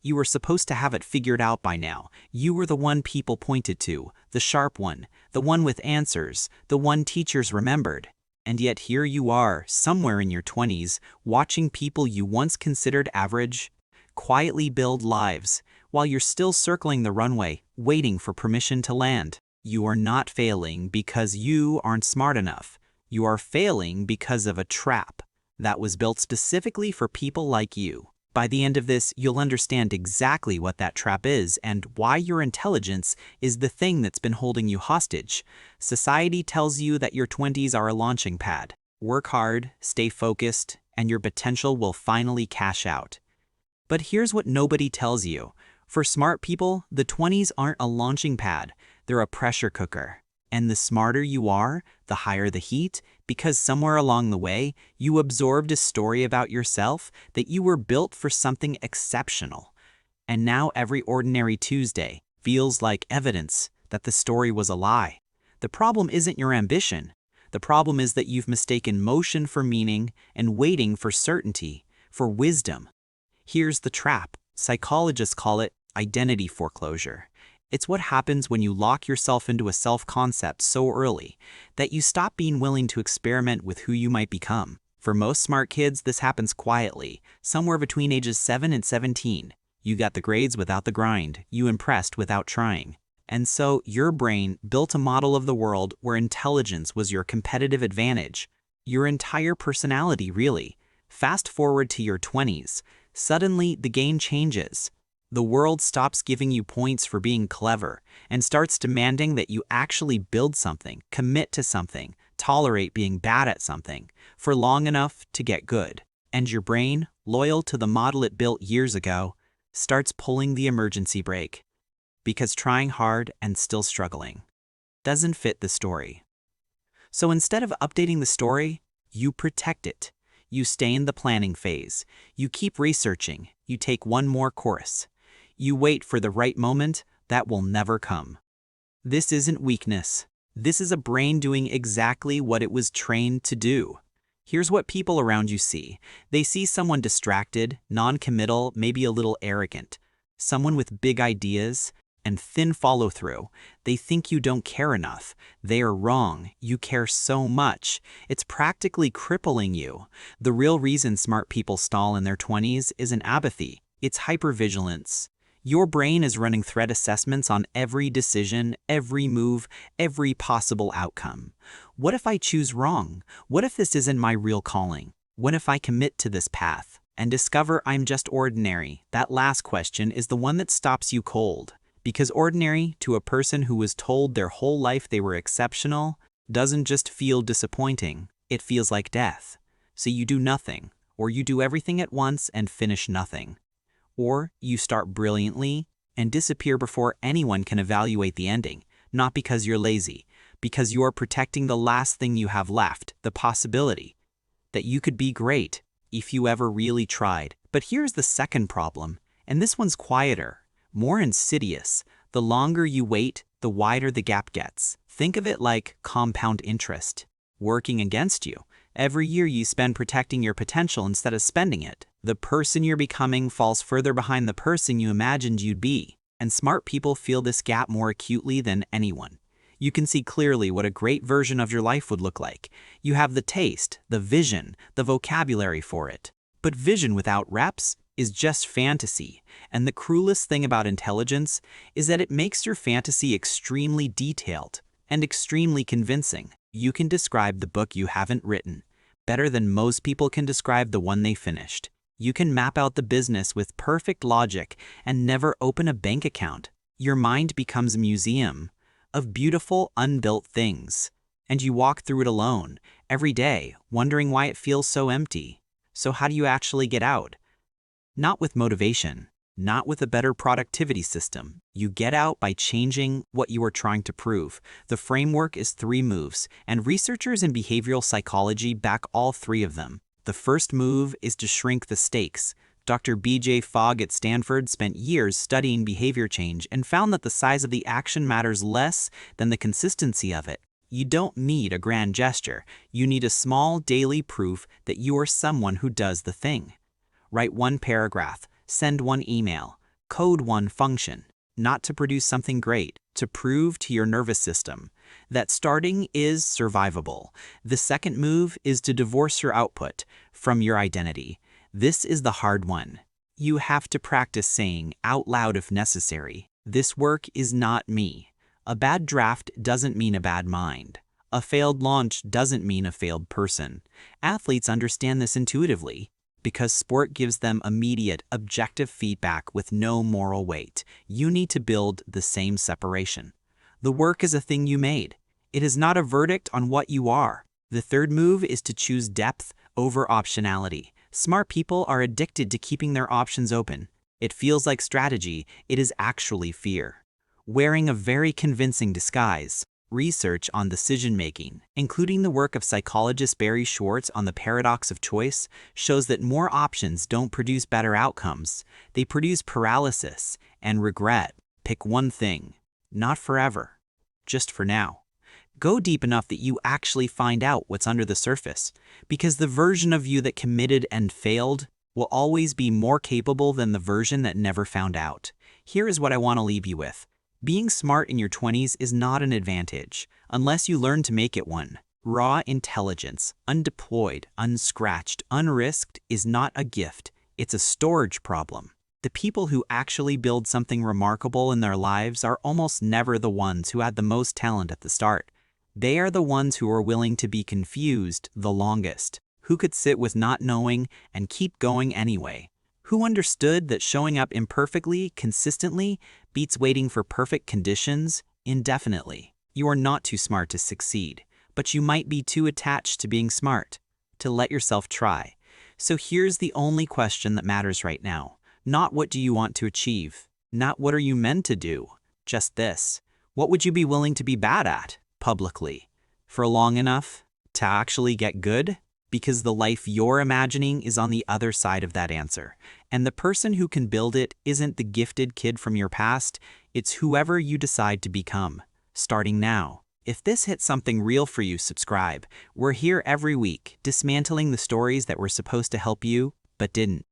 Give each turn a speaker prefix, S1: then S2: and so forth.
S1: You were supposed to have it figured out by now. You were the one people pointed to, the sharp one, the one with answers, the one teachers remembered. And yet here you are, somewhere in your 20s, watching people you once considered average quietly build lives, while you're still circling the runway, waiting for permission to land. You are not failing because you aren't smart enough. You are failing because of a trap that was built specifically for people like you. By the end of this, you'll understand exactly what that trap is and why your intelligence is the thing that's been holding you hostage. Society tells you that your 20s are a launching pad. Work hard, stay focused, and your potential will finally cash out. But here's what nobody tells you. For smart people, the 20s aren't a launching pad, they're a pressure cooker. And the smarter you are, the higher the heat, because somewhere along the way, you absorbed a story about yourself that you were built for something exceptional. And now every ordinary Tuesday feels like evidence that the story was a lie. The problem isn't your ambition. The problem is that you've mistaken motion for meaning and waiting for certainty, for wisdom. Here's the trap. Psychologists call it identity foreclosure. It's what happens when you lock yourself into a self-concept so early that you stop being willing to experiment with who you might become. For most smart kids, this happens quietly, somewhere between ages 7 and 17. You got the grades without the grind, you impressed without trying. And so your brain built a model of the world where intelligence was your competitive advantage. Your entire personality, really. Fast forward to your 20s. Suddenly, the game changes. The world stops giving you points for being clever and starts demanding that you actually build something, commit to something, tolerate being bad at something for long enough to get good. And your brain, loyal to the model it built years ago, starts pulling the emergency brake. Because trying hard and still struggling doesn't fit the story. So instead of updating the story, you protect it. You stay in the planning phase. You keep researching. You take one more course. You wait for the right moment that will never come. This isn't weakness. This is a brain doing exactly what it was trained to do. Here's what people around you see. They see someone distracted, non-committal, maybe a little arrogant. Someone with big ideas and thin follow-through. They think you don't care enough. They are wrong. You care so much. It's practically crippling you. The real reason smart people stall in their 20s isn't apathy. It's hypervigilance. Your brain is running threat assessments on every decision, every move, every possible outcome. What if I choose wrong? What if this isn't my real calling? What if I commit to this path and discover I'm just ordinary? That last question is the one that stops you cold. Because ordinary, to a person who was told their whole life they were exceptional, doesn't just feel disappointing, it feels like death. So you do nothing, or you do everything at once and finish nothing. Or you start brilliantly and disappear before anyone can evaluate the ending, not because you're lazy, because you're protecting the last thing you have left, the possibility that you could be great if you ever really tried. But here's the second problem, and this one's quieter, more insidious. The longer you wait, the wider the gap gets. Think of it like compound interest, working against you. Every year you spend protecting your potential instead of spending it. The person you're becoming falls further behind the person you imagined you'd be. And smart people feel this gap more acutely than anyone. You can see clearly what a great version of your life would look like. You have the taste, the vision, the vocabulary for it. But vision without reps is just fantasy. And the cruelest thing about intelligence is that it makes your fantasy extremely detailed and extremely convincing. You can describe the book you haven't written better than most people can describe the one they finished. You can map out the business with perfect logic and never open a bank account. Your mind becomes a museum of beautiful, unbuilt things. And you walk through it alone, every day, wondering why it feels so empty. So how do you actually get out? Not with motivation, not with a better productivity system. You get out by changing what you are trying to prove. The framework is 3 moves, and researchers in behavioral psychology back all 3 of them. The first move is to shrink the stakes. Dr. B.J. Fogg at Stanford spent years studying behavior change and found that the size of the action matters less than the consistency of it. You don't need a grand gesture. You need a small daily proof that you are someone who does the thing. Write 1 paragraph, send 1 email, Code 1 function, not to produce something great, to prove to your nervous system that starting is survivable. The second move is to divorce your output from your identity. This is the hard one. You have to practice saying out loud if necessary, "This work is not me." A bad draft doesn't mean a bad mind. A failed launch doesn't mean a failed person. Athletes understand this intuitively because sport gives them immediate, objective feedback with no moral weight. You need to build the same separation. The work is a thing you made. It is not a verdict on what you are. The third move is to choose depth over optionality. Smart people are addicted to keeping their options open. It feels like strategy. It is actually fear. Wearing a very convincing disguise. Research on decision-making, including the work of psychologist Barry Schwartz on the paradox of choice, shows that more options don't produce better outcomes. They produce paralysis and regret. Pick one thing. Not forever. Just for now. Go deep enough that you actually find out what's under the surface, because the version of you that committed and failed will always be more capable than the version that never found out. Here is what I want to leave you with. Being smart in your 20s is not an advantage, unless you learn to make it one. Raw intelligence, undeployed, unscratched, unrisked, is not a gift. It's a storage problem. The people who actually build something remarkable in their lives are almost never the ones who had the most talent at the start. They are the ones who are willing to be confused the longest, who could sit with not knowing and keep going anyway. Who understood that showing up imperfectly, consistently, beats waiting for perfect conditions indefinitely. You are not too smart to succeed, but you might be too attached to being smart to let yourself try. So here's the only question that matters right now. Not what do you want to achieve, not what are you meant to do, just this. What would you be willing to be bad at, publicly, for long enough to actually get good? Because the life you're imagining is on the other side of that answer. And the person who can build it isn't the gifted kid from your past, it's whoever you decide to become, starting now. If this hit something real for you, subscribe. We're here every week, dismantling the stories that were supposed to help you, but didn't.